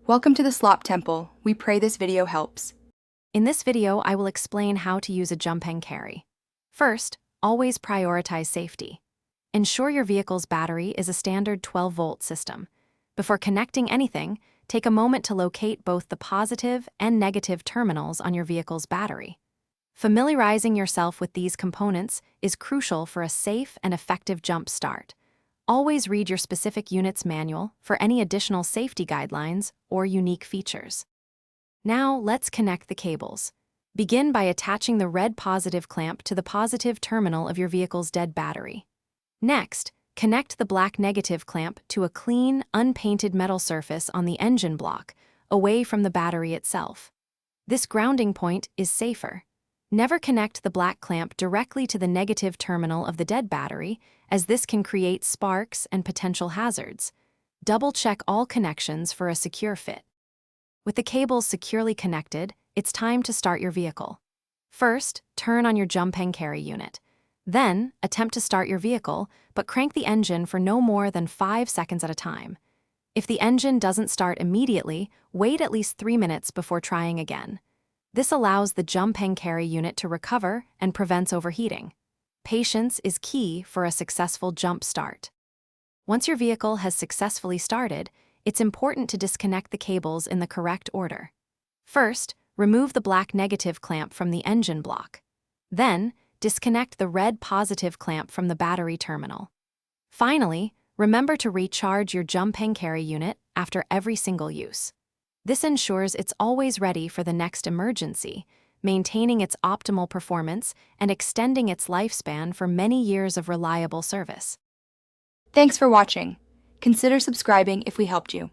Welcome to the Slop Temple. We pray this video helps. In this video, I will explain how to use a jump hang carry. First, always prioritize safety. Ensure your vehicle's battery is a standard 12-volt system. Before connecting anything, take a moment to locate both the positive and negative terminals on your vehicle's battery. Familiarizing yourself with these components is crucial for a safe and effective jump start. Always read your specific unit's manual for any additional safety guidelines or unique features. Now, let's connect the cables. Begin by attaching the red positive clamp to the positive terminal of your vehicle's dead battery. Next, connect the black negative clamp to a clean, unpainted metal surface on the engine block, away from the battery itself. This grounding point is safer. Never connect the black clamp directly to the negative terminal of the dead battery, as this can create sparks and potential hazards. Double-check all connections for a secure fit. With the cables securely connected, it's time to start your vehicle. First, turn on your jump hang carry unit. Then, attempt to start your vehicle, but crank the engine for no more than 5 seconds at a time. If the engine doesn't start immediately, wait at least 3 minutes before trying again. This allows the jump hang carry unit to recover and prevents overheating. Patience is key for a successful jump start. Once your vehicle has successfully started, it's important to disconnect the cables in the correct order. First, remove the black negative clamp from the engine block. Then, disconnect the red positive clamp from the battery terminal. Finally, remember to recharge your jump hang carry unit after every single use. This ensures it's always ready for the next emergency, maintaining its optimal performance and extending its lifespan for many years of reliable service. Thanks for watching. Consider subscribing if we helped you.